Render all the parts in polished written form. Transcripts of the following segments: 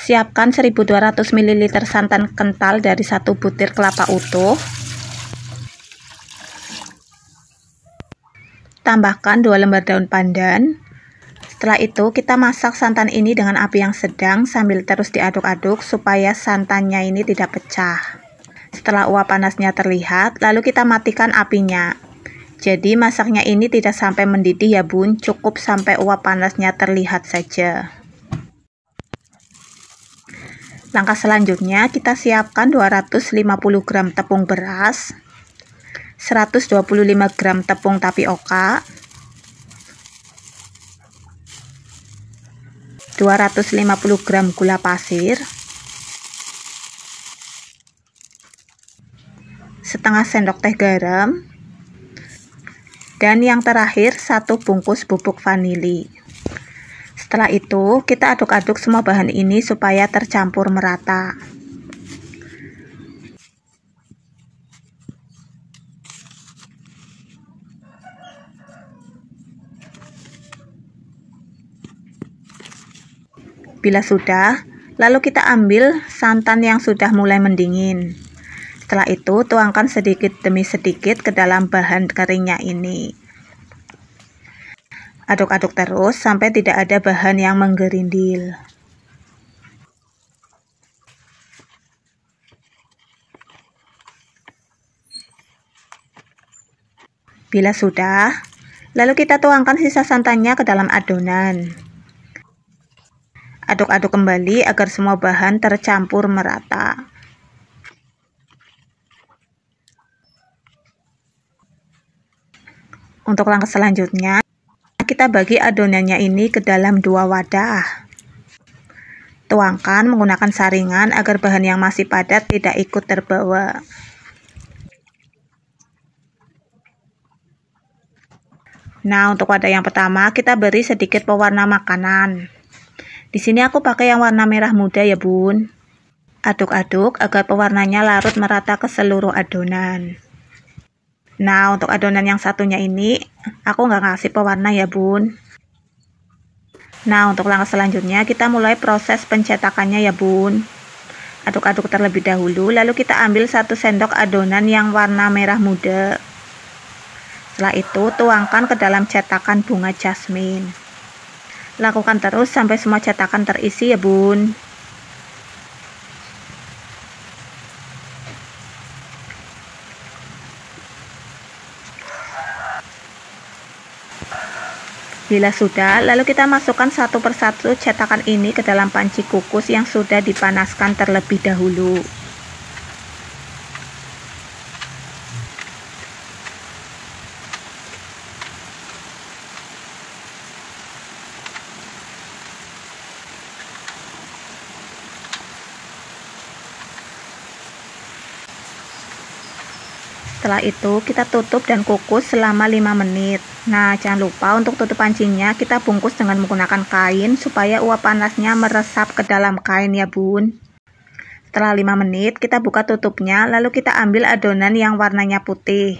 Siapkan 1200 ml santan kental dari 1 butir kelapa utuh. Tambahkan 2 lembar daun pandan. Setelah itu kita masak santan ini dengan api yang sedang sambil terus diaduk-aduk supaya santannya ini tidak pecah. Setelah uap panasnya terlihat, lalu kita matikan apinya. Jadi masaknya ini tidak sampai mendidih ya bun, cukup sampai uap panasnya terlihat saja. Langkah selanjutnya kita siapkan 250 gram tepung beras, 125 gram tepung tapioka, 250 gram gula pasir, setengah sendok teh garam, dan yang terakhir 1 bungkus bubuk vanili. Setelah itu kita aduk-aduk semua bahan ini supaya tercampur merata. Bila sudah, lalu kita ambil santan yang sudah mulai mendingin. Setelah itu tuangkan sedikit demi sedikit ke dalam bahan keringnya ini. Aduk-aduk terus sampai tidak ada bahan yang menggerindil. Bila sudah, lalu kita tuangkan sisa santannya ke dalam adonan. Aduk-aduk kembali agar semua bahan tercampur merata. Untuk langkah selanjutnya, kita bagi adonannya ini ke dalam 2 wadah. Tuangkan menggunakan saringan agar bahan yang masih padat tidak ikut terbawa. Nah, untuk wadah yang pertama kita beri sedikit pewarna makanan. Di sini aku pakai yang warna merah muda ya bun. Aduk-aduk agar pewarnanya larut merata ke seluruh adonan. Nah, untuk adonan yang satunya ini aku nggak ngasih pewarna ya bun. Nah, untuk langkah selanjutnya kita mulai proses pencetakannya ya bun. Aduk-aduk terlebih dahulu, lalu kita ambil 1 sendok adonan yang warna merah muda. Setelah itu tuangkan ke dalam cetakan bunga jasmine. Lakukan terus sampai semua cetakan terisi ya bun. Bila sudah, lalu kita masukkan satu persatu cetakan ini ke dalam panci kukus yang sudah dipanaskan terlebih dahulu. Setelah itu kita tutup dan kukus selama 5 menit. Nah, jangan lupa untuk tutup pancinya kita bungkus dengan menggunakan kain supaya uap panasnya meresap ke dalam kain ya bun. Setelah 5 menit kita buka tutupnya, lalu kita ambil adonan yang warnanya putih.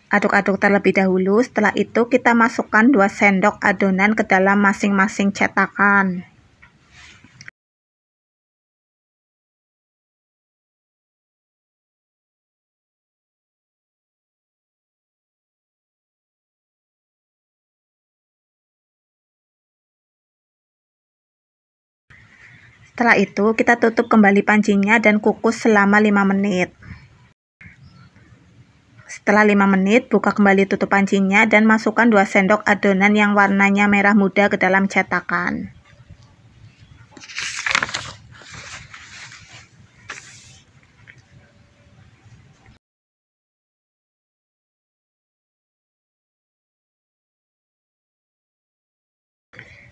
Aduk-aduk terlebih dahulu, setelah itu kita masukkan 2 sendok adonan ke dalam masing-masing cetakan. Setelah itu kita tutup kembali pancinya dan kukus selama 5 menit. Setelah 5 menit buka kembali tutup pancinya dan masukkan 2 sendok adonan yang warnanya merah muda ke dalam cetakan.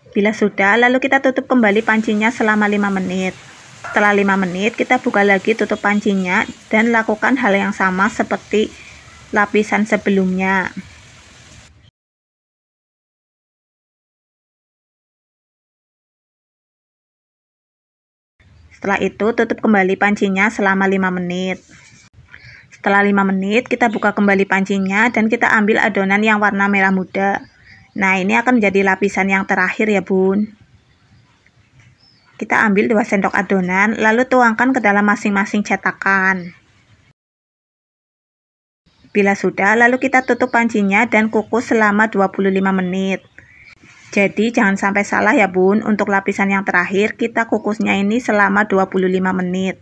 Bila sudah, lalu kita tutup kembali pancinya selama 5 menit. Setelah 5 menit, kita buka lagi tutup pancinya dan lakukan hal yang sama seperti lapisan sebelumnya. Setelah itu, tutup kembali pancinya selama 5 menit. Setelah 5 menit, kita buka kembali pancinya dan kita ambil adonan yang warna merah muda. Nah, ini akan menjadi lapisan yang terakhir ya bun. Kita ambil 2 sendok adonan, lalu tuangkan ke dalam masing-masing cetakan. Bila sudah, lalu kita tutup pancinya dan kukus selama 25 menit. Jadi jangan sampai salah ya bun, untuk lapisan yang terakhir kita kukusnya ini selama 25 menit.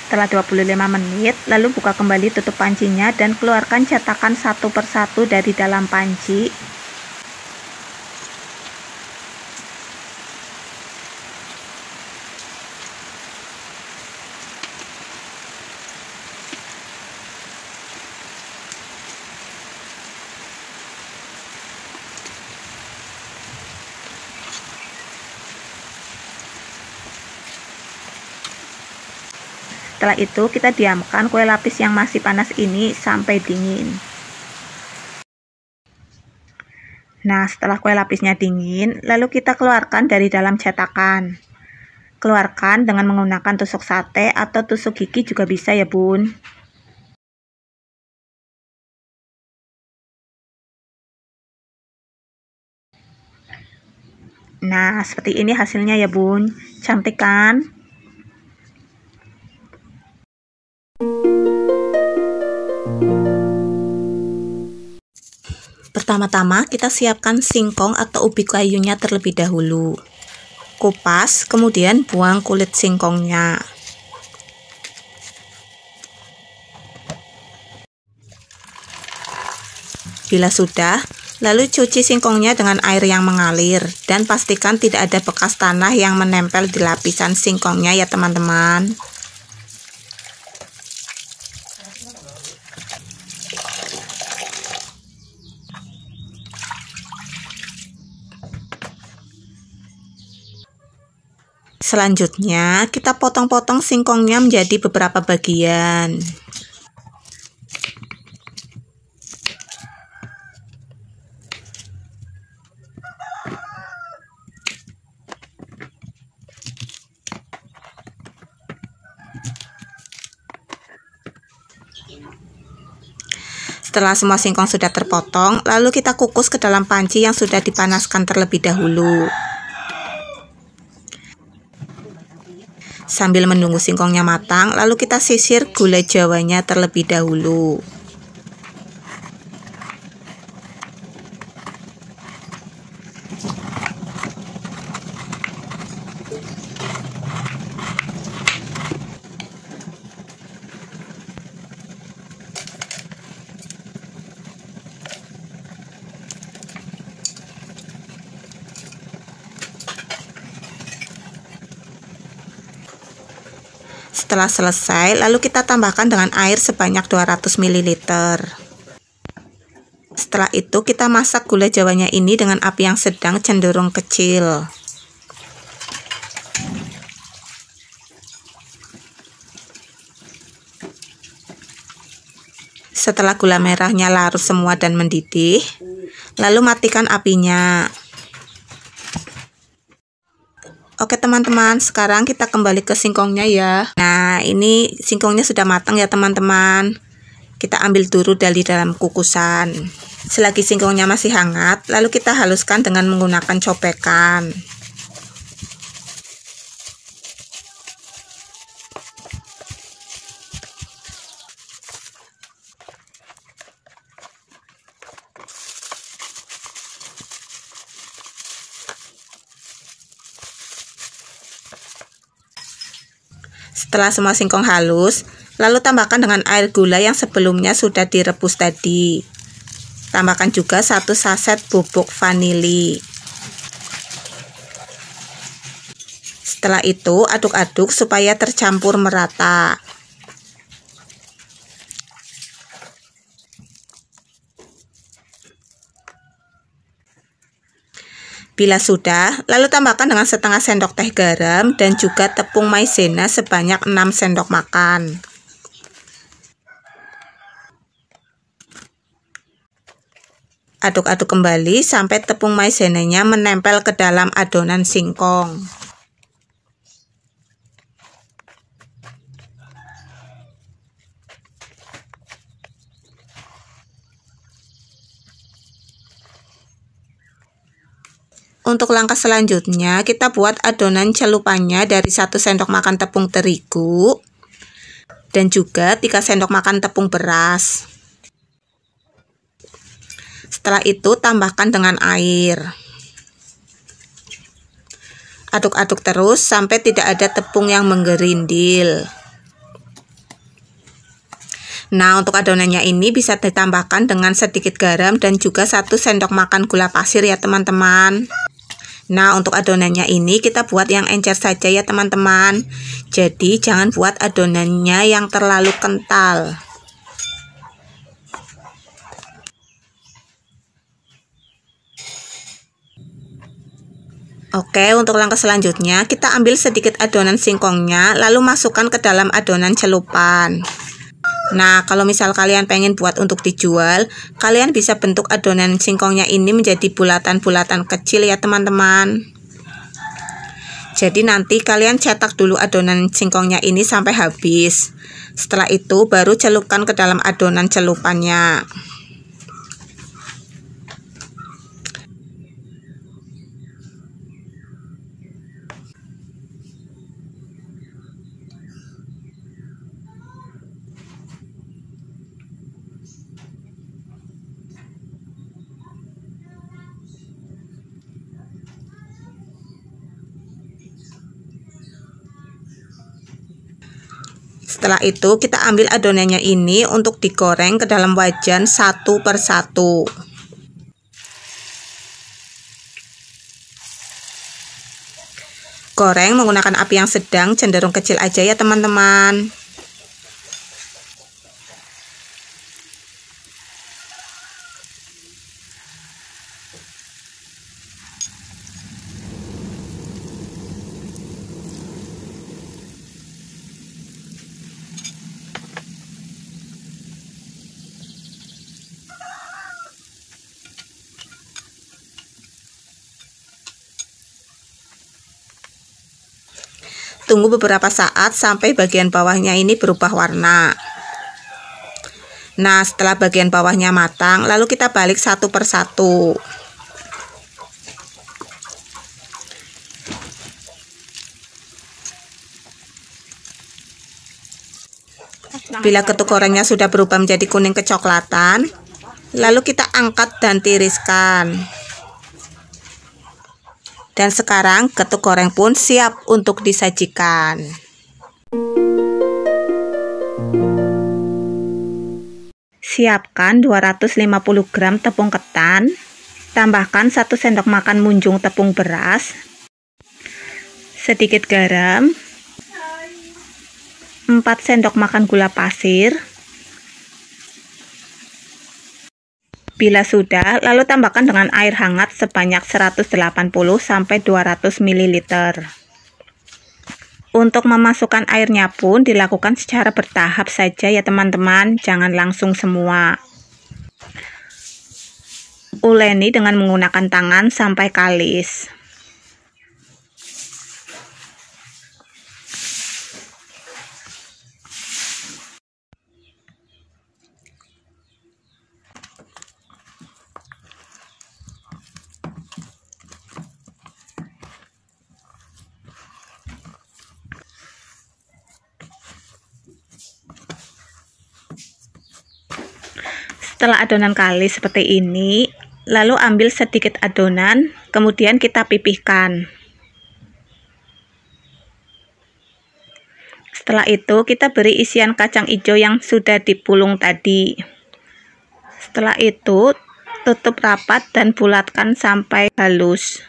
Setelah 25 menit, lalu buka kembali tutup pancinya dan keluarkan cetakan satu persatu dari dalam panci. Setelah itu kita diamkan kue lapis yang masih panas ini sampai dingin. Nah, setelah kue lapisnya dingin, lalu kita keluarkan dari dalam cetakan. Keluarkan dengan menggunakan tusuk sate atau tusuk gigi juga bisa ya bun. Nah, seperti ini hasilnya ya bun. Cantik kan? Pertama-tama kita siapkan singkong atau ubi kayunya terlebih dahulu. Kupas, kemudian buang kulit singkongnya. Bila sudah, lalu cuci singkongnya dengan air yang mengalir dan pastikan tidak ada bekas tanah yang menempel di lapisan singkongnya ya teman-teman. Selanjutnya, kita potong-potong singkongnya menjadi beberapa bagian. Setelah semua singkong sudah terpotong, lalu kita kukus ke dalam panci yang sudah dipanaskan terlebih dahulu. Sambil menunggu singkongnya matang, lalu kita sisir gula jawanya terlebih dahulu. Setelah selesai, lalu kita tambahkan dengan air sebanyak 200 ml. Setelah itu kita masak gula jawanya ini dengan api yang sedang cenderung kecil. Setelah gula merahnya larut semua dan mendidih, lalu matikan apinya. Oke teman-teman, sekarang kita kembali ke singkongnya ya. Nah, ini singkongnya sudah matang ya teman-teman. Kita ambil dulu dari dalam kukusan. Selagi singkongnya masih hangat, lalu kita haluskan dengan menggunakan cobekan. Setelah semua singkong halus, lalu tambahkan dengan air gula yang sebelumnya sudah direbus tadi. Tambahkan juga 1 saset bubuk vanili. Setelah itu, aduk-aduk supaya tercampur merata. Bila sudah, lalu tambahkan dengan setengah sendok teh garam dan juga tepung maizena sebanyak 6 sendok makan. Aduk-aduk kembali sampai tepung maizenanya menempel ke dalam adonan singkong. Untuk langkah selanjutnya, kita buat adonan celupannya dari 1 sendok makan tepung terigu dan juga 3 sendok makan tepung beras. Setelah itu, tambahkan dengan air. Aduk-aduk terus sampai tidak ada tepung yang menggerindil. Nah, untuk adonannya ini bisa ditambahkan dengan sedikit garam dan juga 1 sendok makan gula pasir ya teman-teman. Nah, untuk adonannya ini kita buat yang encer saja ya teman-teman. Jadi jangan buat adonannya yang terlalu kental. Oke, untuk langkah selanjutnya kita ambil sedikit adonan singkongnya lalu masukkan ke dalam adonan celupan. Nah, kalau misal kalian pengen buat untuk dijual, kalian bisa bentuk adonan singkongnya ini menjadi bulatan-bulatan kecil ya teman-teman. Jadi nanti kalian cetak dulu adonan singkongnya ini sampai habis. Setelah itu baru celupkan ke dalam adonan celupannya. Setelah itu kita ambil adonannya ini untuk digoreng ke dalam wajan satu per satu. Goreng menggunakan api yang sedang, cenderung kecil aja ya teman-teman. Tunggu beberapa saat sampai bagian bawahnya ini berubah warna. Nah, setelah bagian bawahnya matang, lalu kita balik satu per satu. Bila ketuk gorengnya sudah berubah menjadi kuning kecoklatan, lalu kita angkat dan tiriskan. Dan sekarang ketuk goreng pun siap untuk disajikan. Siapkan 250 gram tepung ketan, tambahkan 1 sendok makan munjung tepung beras, sedikit garam, 4 sendok makan gula pasir. Bila sudah, lalu tambahkan dengan air hangat sebanyak 180-200 ml. Untuk memasukkan airnya pun dilakukan secara bertahap saja ya teman-teman, jangan langsung semua. Uleni dengan menggunakan tangan sampai kalis. Setelah adonan kalis seperti ini, lalu ambil sedikit adonan, kemudian kita pipihkan. Setelah itu kita beri isian kacang hijau yang sudah dipulung tadi. Setelah itu tutup rapat dan bulatkan sampai halus.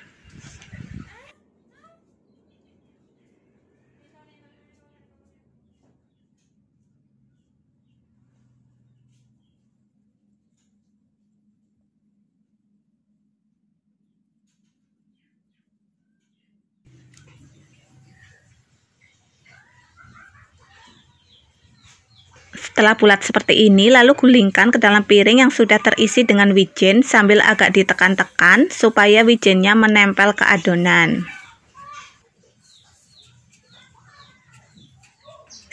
Setelah bulat seperti ini, lalu gulingkan ke dalam piring yang sudah terisi dengan wijen sambil agak ditekan-tekan supaya wijennya menempel ke adonan.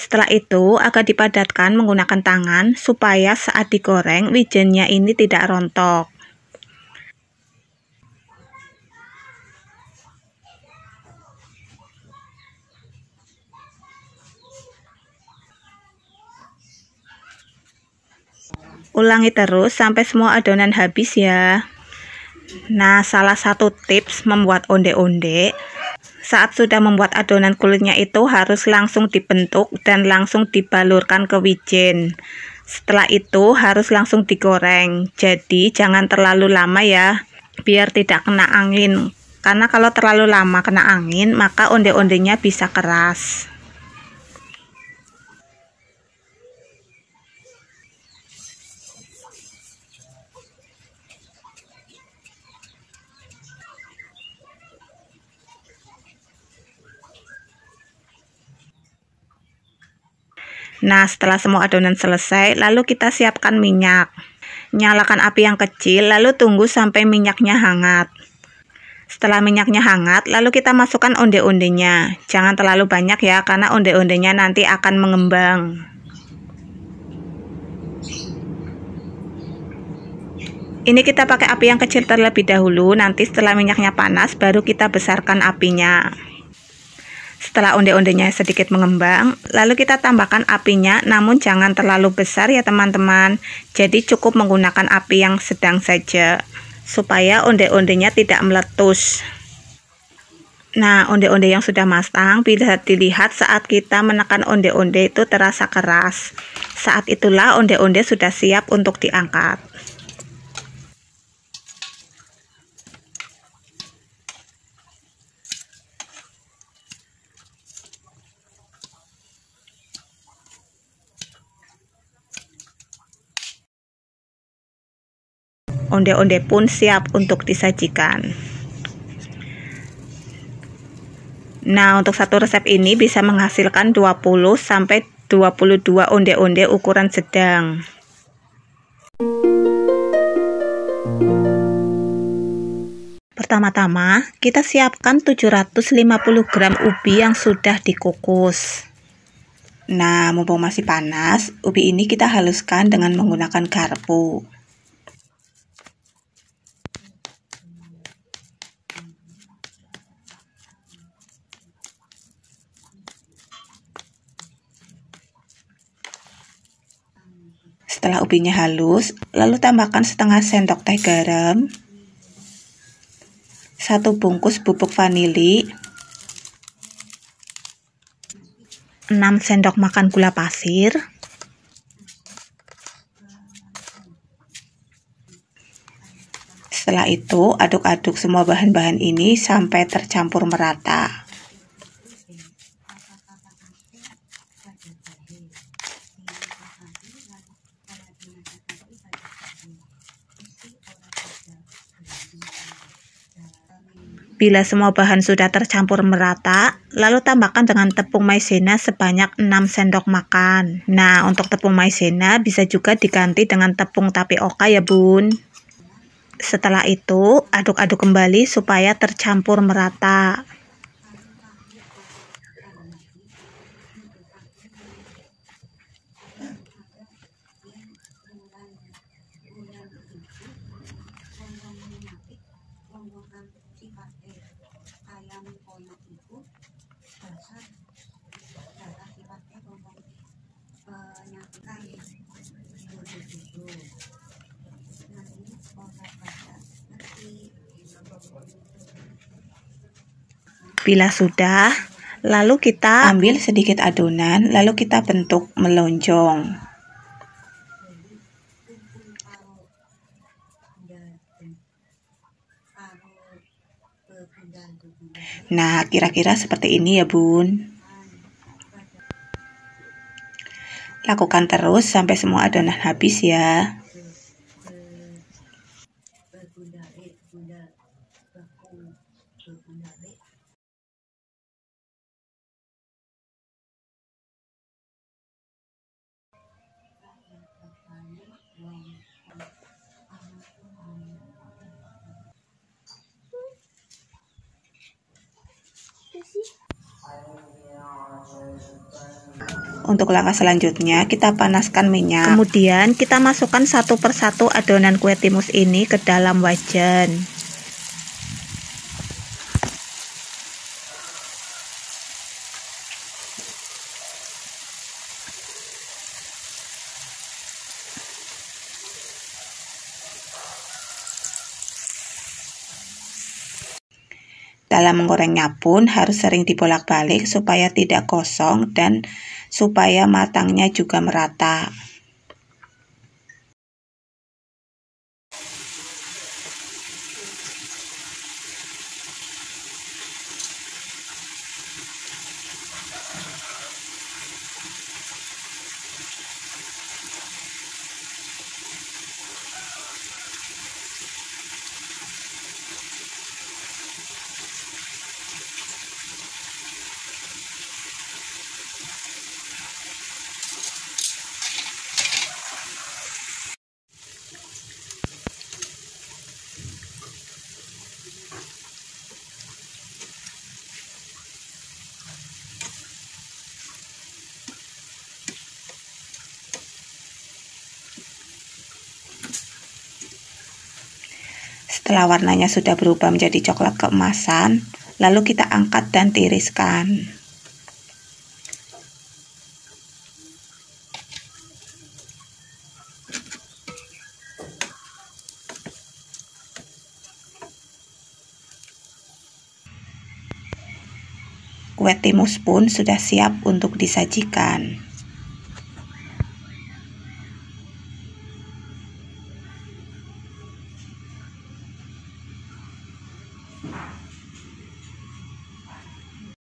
Setelah itu, agak dipadatkan menggunakan tangan supaya saat digoreng wijennya ini tidak rontok. Ulangi terus sampai semua adonan habis ya. Nah, salah satu tips membuat onde-onde, saat sudah membuat adonan kulitnya itu harus langsung dibentuk dan langsung dibalurkan ke wijen. Setelah itu harus langsung digoreng. Jadi jangan terlalu lama ya, biar tidak kena angin. Karena kalau terlalu lama kena angin, maka onde-ondenya bisa keras. Nah, setelah semua adonan selesai, lalu kita siapkan minyak. Nyalakan api yang kecil, lalu tunggu sampai minyaknya hangat. Setelah minyaknya hangat, lalu kita masukkan onde-ondenya. Jangan terlalu banyak ya, karena onde-ondenya nanti akan mengembang. Ini kita pakai api yang kecil terlebih dahulu, nanti setelah minyaknya panas, baru kita besarkan apinya. Setelah onde-ondenya sedikit mengembang, lalu kita tambahkan apinya, namun jangan terlalu besar ya teman-teman. Jadi cukup menggunakan api yang sedang saja, supaya onde-ondenya tidak meletus. Nah, onde-onde yang sudah matang bisa dilihat saat kita menekan onde-onde itu terasa keras. Saat itulah onde-onde sudah siap untuk diangkat. Onde-onde pun siap untuk disajikan. Nah, untuk satu resep ini bisa menghasilkan 20 sampai 22 onde-onde ukuran sedang. Pertama-tama, kita siapkan 750 gram ubi yang sudah dikukus. Nah, mumpung masih panas, ubi ini kita haluskan dengan menggunakan garpu. Setelah ubinya halus, lalu tambahkan setengah sendok teh garam, 1 bungkus bubuk vanili, 6 sendok makan gula pasir, setelah itu aduk-aduk semua bahan-bahan ini sampai tercampur merata. Bila semua bahan sudah tercampur merata, lalu tambahkan dengan tepung maizena sebanyak 6 sendok makan. Nah, untuk tepung maizena bisa juga diganti dengan tepung tapioka ya bun. Setelah itu, aduk-aduk kembali supaya tercampur merata. Bila sudah, lalu kita ambil sedikit adonan, lalu kita bentuk melonjong. Nah, kira-kira seperti ini ya bun. Lakukan terus sampai semua adonan habis ya. Untuk langkah selanjutnya, kita panaskan minyak. Kemudian kita masukkan satu persatu adonan kue timus ini ke dalam wajan. Dalam menggorengnya pun harus sering dibolak-balik supaya tidak gosong dan supaya matangnya juga merata. Setelah warnanya sudah berubah menjadi coklat keemasan, lalu kita angkat dan tiriskan. Kue timus pun sudah siap untuk disajikan.